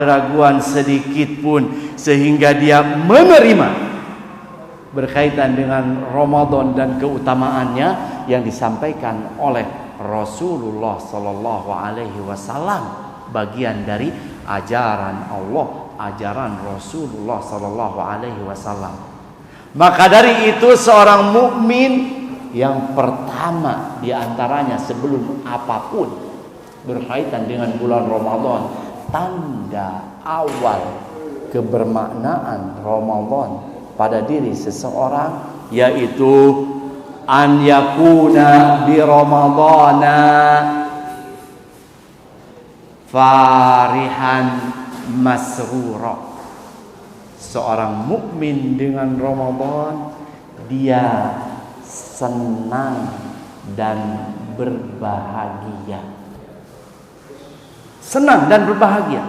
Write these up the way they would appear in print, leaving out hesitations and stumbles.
keraguan sedikit pun sehingga dia menerima berkaitan dengan Ramadan dan keutamaannya yang disampaikan oleh Rasulullah sallallahu alaihi wasallam, bagian dari ajaran Allah, ajaran Rasulullah sallallahu alaihi wasallam. Maka dari itu seorang mukmin yang pertama diantaranya sebelum apapun berkaitan dengan bulan Ramadan, tanda awal kebermaknaan Ramadan pada diri seseorang yaitu an yakuna bi Ramadana farihan masrura. Seorang mukmin dengan Ramadan dia senang dan berbahagia. Senang dan berbahagia.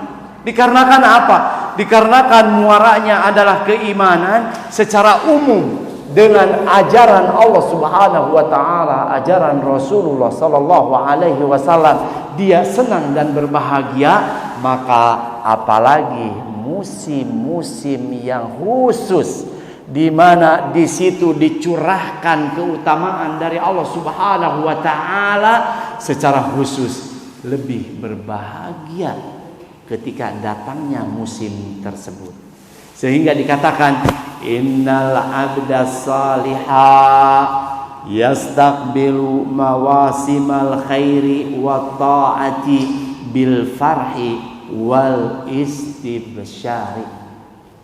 Dikarenakan apa? Dikarenakan muaranya adalah keimanan secara umum dengan ajaran Allah Subhanahu wa taala, ajaran Rasulullah sallallahu alaihi wasallam. Dia senang dan berbahagia, maka apalagi musim-musim yang khusus di mana di situ dicurahkan keutamaan dari Allah Subhanahu wa taala secara khusus, lebih berbahagia ketika datangnya musim tersebut. Sehingga dikatakan innal abda salihah yastaqbilu mawasimal khairi wa ta'ati bil farhi wal istibsyari.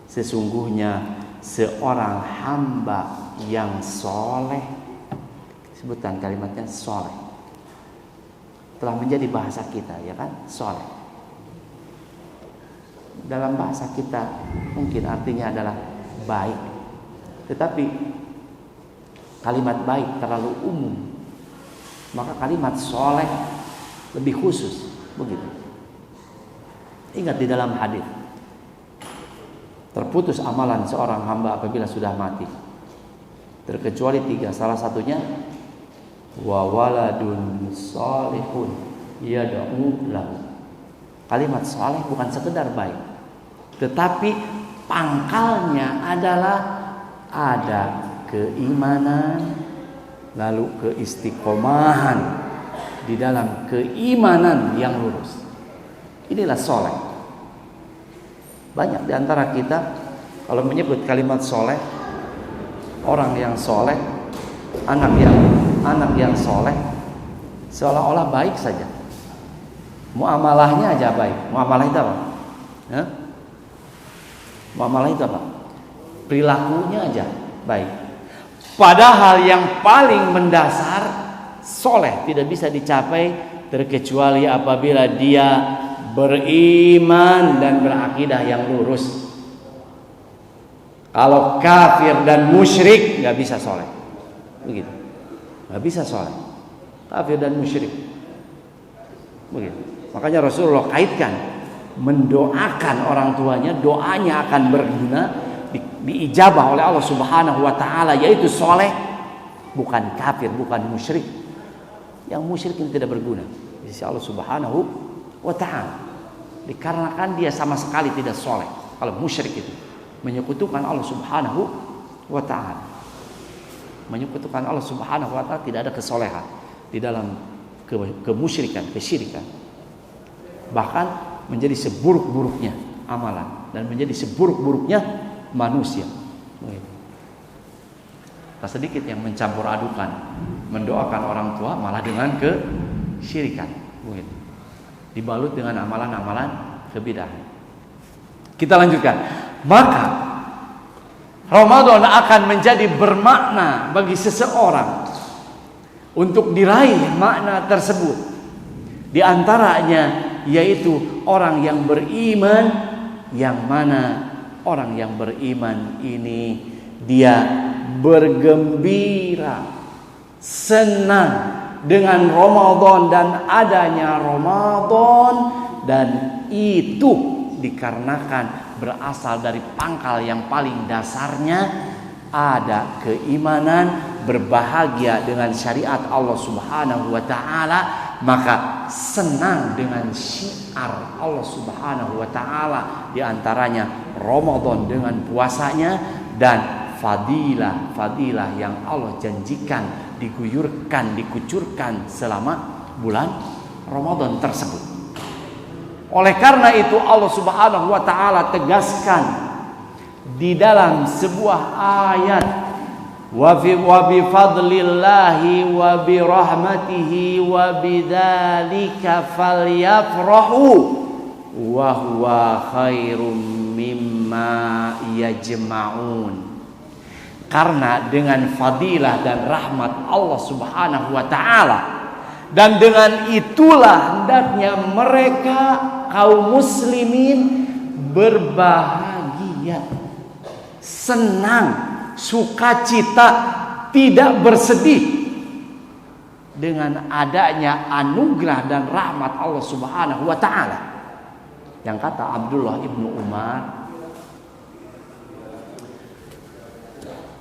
Sesungguhnya seorang hamba yang soleh, sebutan kalimatnya soleh, telah menjadi bahasa kita, ya kan? Soleh dalam bahasa kita mungkin artinya adalah baik, tetapi kalimat baik terlalu umum, maka kalimat soleh lebih khusus, begitu. Ingat di dalam hadis, terputus amalan seorang hamba apabila sudah mati terkecuali 3, salah satunya wa waladun salihun yad'u lahu. Kalimat saleh bukan sekedar baik, tetapi pangkalnya adalah ada keimanan, lalu keistiqomahan di dalam keimanan yang lurus. Inilah soleh. Banyak di antara kita kalau menyebut kalimat soleh, orang yang soleh, anak yang soleh, seolah-olah baik saja. Muamalahnya aja baik. Muamalah itu apa? Ya? Muamalah itu apa? Perilakunya aja baik. Padahal yang paling mendasar soleh tidak bisa dicapai terkecuali apabila dia beriman dan berakidah yang lurus. Kalau kafir dan musyrik nggak bisa soleh, begitu. Nggak bisa soleh, kafir dan musyrik, begitu. Makanya Rasulullah kaitkan mendoakan orang tuanya, doanya akan berguna, diijabah oleh Allah Subhanahu wa taala, yaitu soleh, bukan kafir, bukan musyrik. Yang musyrik ini tidak berguna di sisi Allah Subhanahu wa ta'ala, dikarenakan dia sama sekali tidak soleh. Kalau musyrik itu menyekutukan Allah Subhanahu wa ta'ala, menyekutukan Allah Subhanahu wa ta'ala, tidak ada kesolehan di dalam kemusyrikan, kesyirikan. Bahkan menjadi seburuk-buruknya amalan dan menjadi seburuk-buruknya manusia. Tak sedikit yang mencampur adukan mendoakan orang tua malah dengan kesyirikan, begitu. Dibalut dengan amalan-amalan kebidahan. Kita lanjutkan. Maka Ramadan akan menjadi bermakna bagi seseorang untuk diraih makna tersebut. Di antaranya yaitu orang yang beriman, yang mana orang yang beriman ini dia bergembira, senang dengan Ramadan dan adanya Ramadan, dan itu dikarenakan berasal dari pangkal yang paling dasarnya ada keimanan, berbahagia dengan syariat Allah Subhanahu wa taala, maka senang dengan syiar Allah Subhanahu wa taala, di antaranya Ramadan dengan puasanya dan fadilah yang Allah janjikan diguyurkan, dikucurkan selama bulan Ramadan tersebut. Oleh karena itu Allah Subhanahu wa taala tegaskan di dalam sebuah ayat, wa bi fadlillahi wa bi rahmatihi wa bidzalika falyafrahu wa huwa khairum mimma yajma'un. Karena dengan fadilah dan rahmat Allah Subhanahu wa taala, dan dengan itulah hendaknya mereka kaum muslimin berbahagia, senang, sukacita, tidak bersedih dengan adanya anugerah dan rahmat Allah Subhanahu wa taala. Yang kata Abdullah ibnu Umar,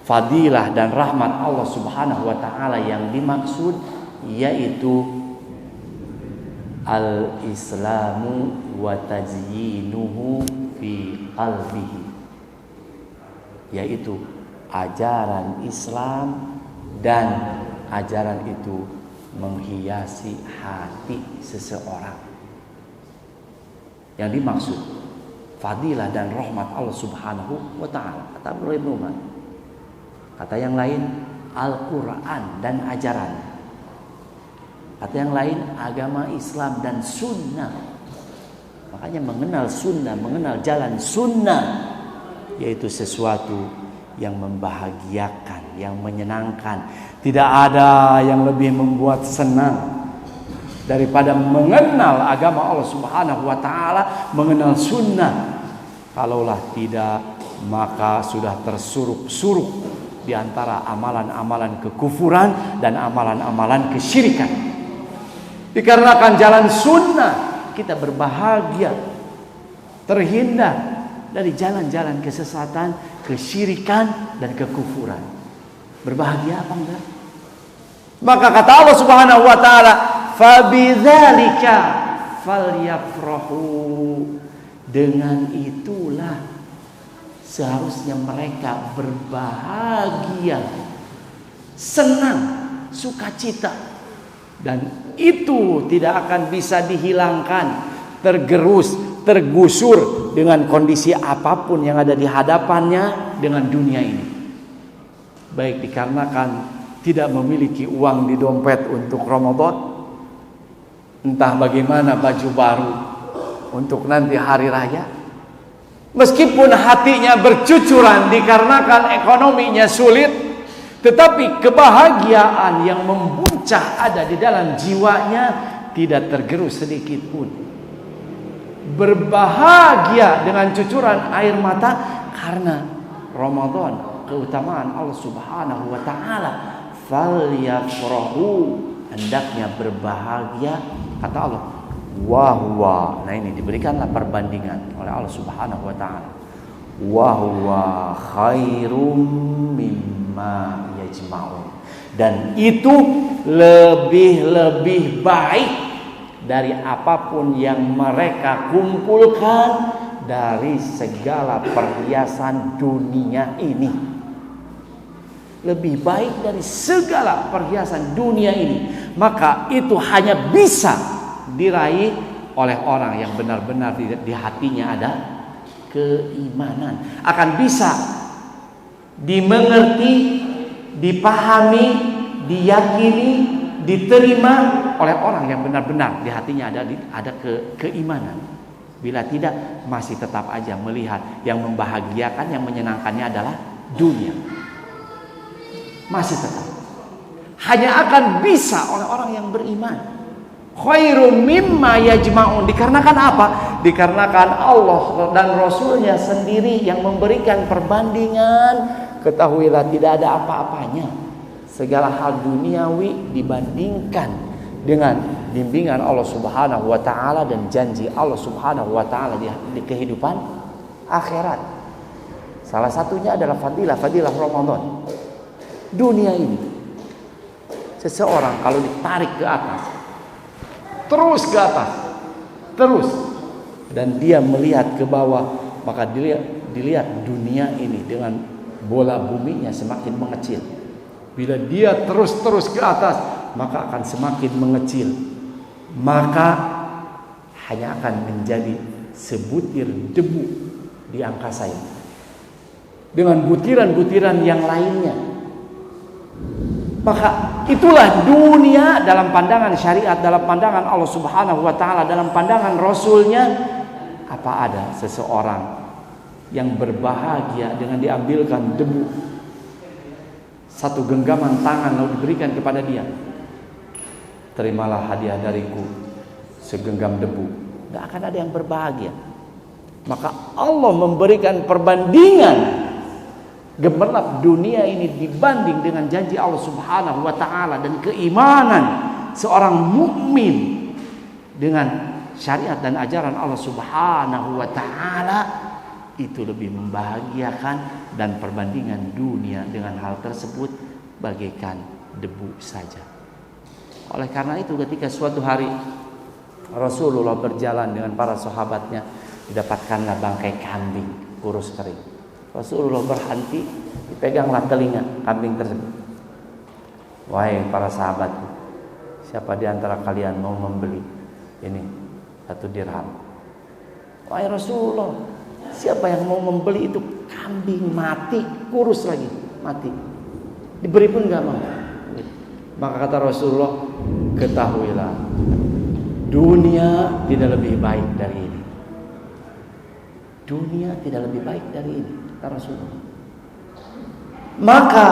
fadilah dan rahmat Allah Subhanahu wa taala yang dimaksud yaitu al-islamu wa tazyinuhu fi qalbihi, yaitu ajaran Islam dan ajaran itu menghiasi hati seseorang. Yang dimaksud fadilah dan rahmat Allah Subhanahu wa taala, kata Abdullah bin Umar. Kata yang lain Al-Quran dan ajaran. Kata yang lain agama Islam dan sunnah. Makanya mengenal sunnah, mengenal jalan sunnah, yaitu sesuatu yang membahagiakan, yang menyenangkan. Tidak ada yang lebih membuat senang daripada mengenal agama Allah Subhanahu wa taala, mengenal sunnah. Kalaulah tidak, maka sudah tersuruk-suruk di antara amalan-amalan kekufuran dan amalan-amalan kesyirikan. Dikarenakan jalan sunnah, kita berbahagia, terhindar dari jalan-jalan kesesatan, kesyirikan dan kekufuran. Berbahagia apa enggak? Maka kata Allah Subhanahu wa taala, "Fabidzalika falyafrahu." Dengan itulah seharusnya mereka berbahagia, senang, sukacita. Dan itu tidak akan bisa dihilangkan, tergerus, tergusur dengan kondisi apapun yang ada di hadapannya dengan dunia ini. Baik dikarenakan tidak memiliki uang di dompet untuk Ramadan, entah bagaimana baju baru untuk nanti hari raya, meskipun hatinya bercucuran dikarenakan ekonominya sulit, tetapi kebahagiaan yang membuncah ada di dalam jiwanya tidak tergerus sedikit pun. Berbahagia dengan cucuran air mata karena Ramadan, keutamaan Allah Subhanahu wa taala. Falyafrahu, hendaknya berbahagia, kata Allah. Wa huwa, nah ini diberikanlah perbandingan oleh Allah Subhanahu wa taala. Wa huwa khairum mimma yajma'un, dan itu lebih baik dari apapun yang mereka kumpulkan dari segala perhiasan dunia ini. Lebih baik dari segala perhiasan dunia ini. Maka itu hanya bisa diraih oleh orang yang benar-benar di hatinya ada keimanan. Akan bisa dimengerti, dipahami, diyakini, diterima oleh orang yang benar-benar di hatinya ada keimanan. Bila tidak, masih tetap aja melihat yang membahagiakan, yang menyenangkannya adalah dunia. Masih tetap hanya akan bisa oleh orang yang beriman. Khairum mimma yajma'un, dikarenakan apa? Dikarenakan Allah dan Rasulnya sendiri yang memberikan perbandingan. Ketahuilah tidak ada apa-apanya segala hal duniawi dibandingkan dengan bimbingan Allah Subhanahu wa taala dan janji Allah Subhanahu wa taala di kehidupan akhirat. Salah satunya adalah fadilah Ramadan. Dunia ini, seseorang kalau ditarik ke atas, terus ke atas, terus, dan dia melihat ke bawah, maka dilihat dunia ini dengan bola buminya semakin mengecil. Bila dia terus ke atas, maka akan semakin mengecil, maka hanya akan menjadi sebutir debu di angkasa ini dengan butiran-butiran yang lainnya. Maka itulah dunia dalam pandangan syariat, dalam pandangan Allah Subhanahu wa taala, dalam pandangan Rasulnya. Apa ada seseorang yang berbahagia dengan diambilkan debu satu genggaman tangan lalu diberikan kepada dia, terimalah hadiah dariku segenggam debu? Tidak akan ada yang berbahagia. Maka Allah memberikan perbandingan gemerlap dunia ini dibanding dengan janji Allah Subhanahu wa taala, dan keimanan seorang mukmin dengan syariat dan ajaran Allah Subhanahu wa taala itu lebih membahagiakan, dan perbandingan dunia dengan hal tersebut bagaikan debu saja. Oleh karena itu, ketika suatu hari Rasulullah berjalan dengan para sahabatnya, didapatkanlah bangkai kambing kurus kering. Rasulullah berhenti, dipeganglah telinga kambing tersebut. Wahai para sahabat, siapa di antara kalian mau membeli ini 1 dirham? Wahai Rasulullah, siapa yang mau membeli itu? Kambing mati, kurus lagi, mati. Diberi pun gak mau. Maka kata Rasulullah, ketahuilah, dunia tidak lebih baik dari ini. Dunia tidak lebih baik dari ini, kata Rasulullah. Maka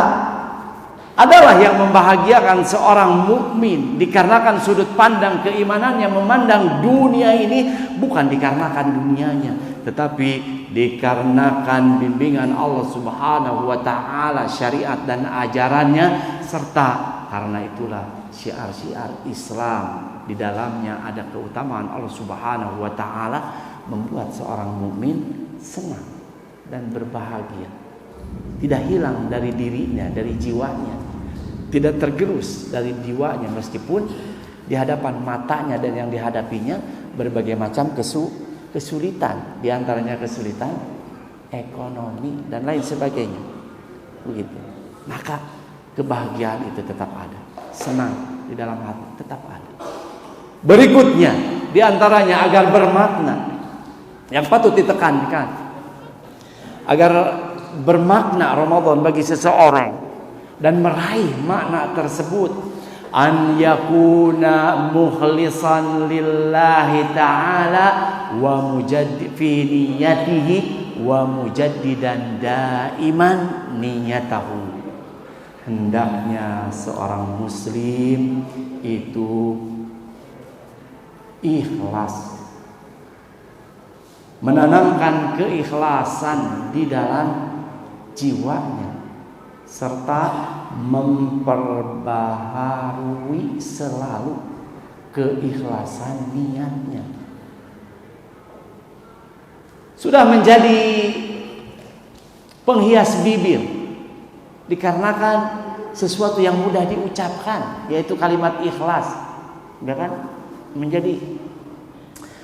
adalah yang membahagiakan seorang mukmin dikarenakan sudut pandang keimanannya memandang dunia ini bukan dikarenakan dunianya, tetapi dikarenakan bimbingan Allah Subhanahu wa taala, syariat dan ajarannya, serta karena itulah syiar-syiar Islam di dalamnya ada keutamaan Allah Subhanahu wa taala, membuat seorang mukmin senang dan berbahagia. Tidak hilang dari dirinya, dari jiwanya, tidak tergerus dari jiwanya, meskipun di hadapan matanya dan yang dihadapinya berbagai macam kesulitan, di antaranya kesulitan ekonomi dan lain sebagainya. Begitu. Maka kebahagiaan itu tetap ada, senang di dalam hati tetap ada. Berikutnya di antaranya agar bermakna, yang patut ditekankan agar bermakna Ramadan bagi seseorang dan meraih makna tersebut, an yakuna mukhlisan lillahi ta'ala wa mujaddid fi niyatihi wa mujaddidan daiman niyatahu. Hendaknya seorang muslim itu ikhlas, menanamkan keikhlasan di dalam jiwanya, serta memperbaharui selalu keikhlasan niatnya. Sudah menjadi penghias bibir dikarenakan sesuatu yang mudah diucapkan, yaitu kalimat ikhlas, ya kan? Menjadi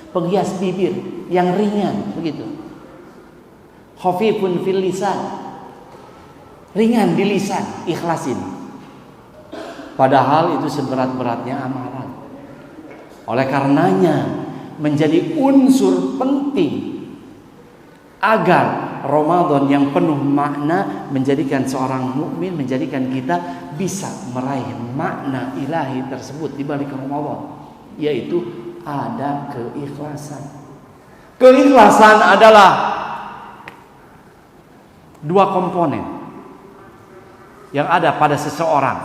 penghias bibir yang ringan begitu. Khafifun fil lisan, ringan di lisan, ikhlas ini. Padahal itu seberat-beratnya amalan. Oleh karenanya menjadi unsur penting agar Ramadan yang penuh makna menjadikan seorang mukmin, menjadikan kita bisa meraih makna ilahi tersebut di balik Ramadan, yaitu ada keikhlasan. Keikhlasan adalah dua komponen yang ada pada seseorang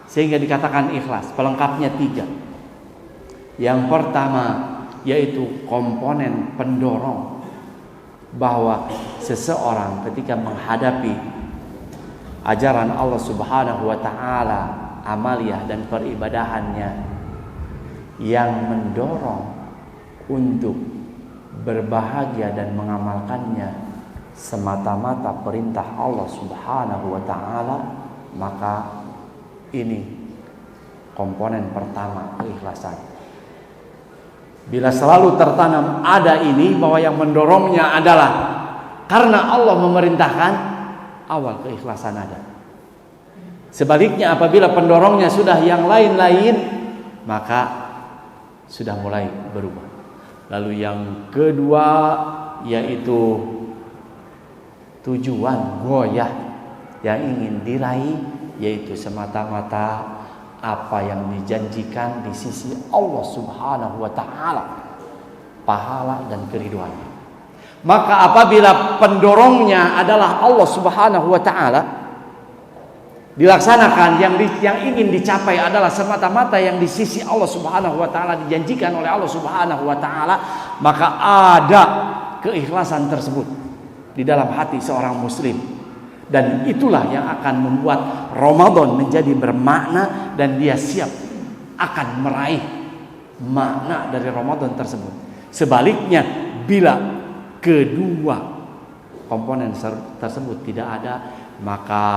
sehingga dikatakan ikhlas. Pelengkapnya 3. Yang pertama yaitu komponen pendorong, bahwa seseorang ketika menghadapi ajaran Allah Subhanahu wa taala, amaliyah dan peribadahannya yang mendorong untuk berbahagia dan mengamalkannya semata-mata perintah Allah Subhanahu wa taala, maka ini komponen pertama, keikhlasan. Bila selalu tertanam ada ini, bahwa yang mendorongnya adalah karena Allah memerintahkan, awal keikhlasan ada. Sebaliknya apabila pendorongnya sudah yang lain-lain, maka sudah mulai berubah. Lalu yang kedua yaitu tujuan goyah yang ingin diraih, yaitu semata-mata apa yang dijanjikan di sisi Allah Subhanahu wa taala, pahala dan keriduannya. Maka apabila pendorongnya adalah Allah Subhanahu wa taala, dilaksanakan yang ingin dicapai adalah semata-mata yang di sisi Allah Subhanahu wa taala, dijanjikan oleh Allah Subhanahu wa taala, maka ada keikhlasan tersebut di dalam hati seorang muslim. Dan itulah yang akan membuat Ramadan menjadi bermakna, dan dia siap akan meraih makna dari Ramadan tersebut. Sebaliknya, bila kedua komponen tersebut tidak ada, maka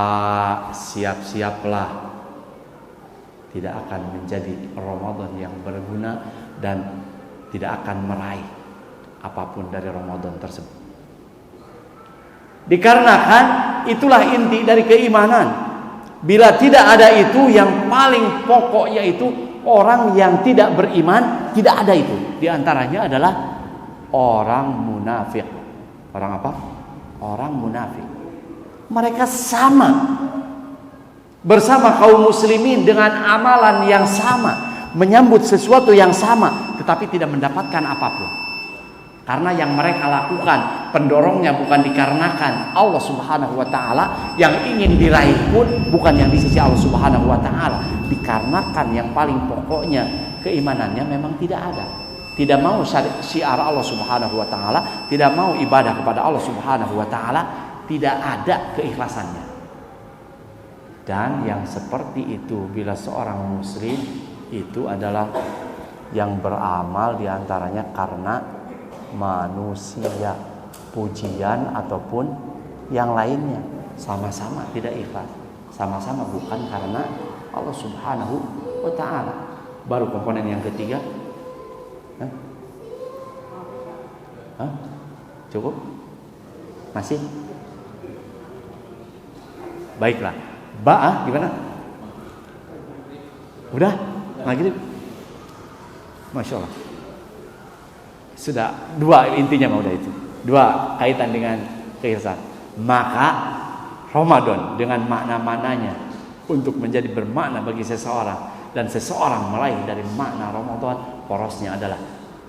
siap-siaplah tidak akan menjadi Ramadan yang berguna, dan tidak akan meraih apapun dari Ramadan tersebut. Dikarenakan itulah inti dari keimanan. Bila tidak ada itu, yang paling pokok yaitu orang yang tidak beriman, tidak ada itu. Di antaranya adalah orang munafik. Orang apa? Orang munafik. Mereka sama bersama kaum muslimin dengan amalan yang sama, menyambut sesuatu yang sama, tetapi tidak mendapatkan apapun. Karena yang mereka lakukan pendorongnya bukan dikarenakan Allah Subhanahu wa taala, yang ingin diraih pun bukan yang di sisi Allah Subhanahu wa taala, dikarenakan yang paling pokoknya keimanannya memang tidak ada. Tidak mau syiar Allah Subhanahu wa taala, tidak mau ibadah kepada Allah Subhanahu wa taala, tidak ada keikhlasannya. Dan yang seperti itu bila seorang muslim itu adalah yang beramal diantaranya karena manusia, pujian ataupun yang lainnya, sama-sama tidak ikhlas, sama-sama bukan karena Allah Subhanahu wa taala. Baru komponen yang ketiga. Cukup? Masih? Baiklah. Gimana? Udah? Maghrib? Masya Allah. Sudah dua intinya udah itu. Dua kaitan dengan keikhlasan. Maka Ramadan dengan makna-maknanya untuk menjadi bermakna bagi seseorang, dan seseorang meraih dari makna Ramadan, porosnya adalah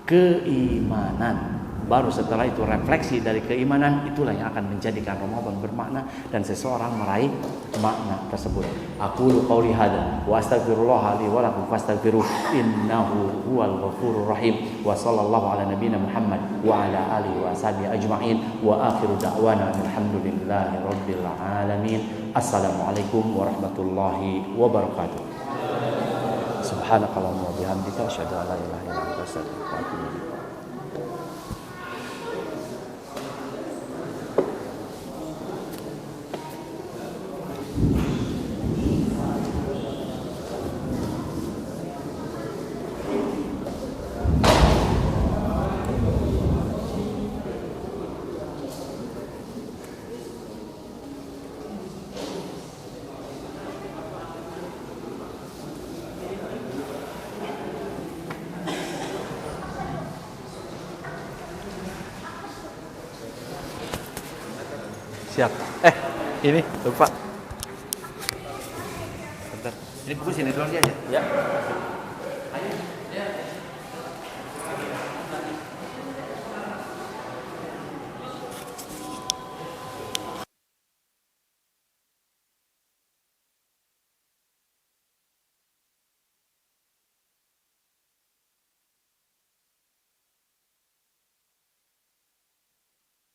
keimanan. Baru setelah itu refleksi dari keimanan, itulah yang akan menjadikan Ramadan bermakna dan seseorang meraih makna tersebut. Aqulu qouli hadza wa astaghfirullah li wa lakum fastaghfiruh innahu huwal ghafurur rahim. Wa sallallahu ala nabiyyina Muhammad wa ala alihi wa sahbihi ajma'in wa akhiru da'wana alhamdulillahi rabbil alamin. Assalamualaikum warahmatullahi wabarakatuh. Subhanakallahumma wa bihamdika asyhadu an la ilaha illa anta astaghfiruka wa atubu ilaik. Siap. Ini lupa. Bentar. Ini buku sini dulu aja. Ya. Ayo.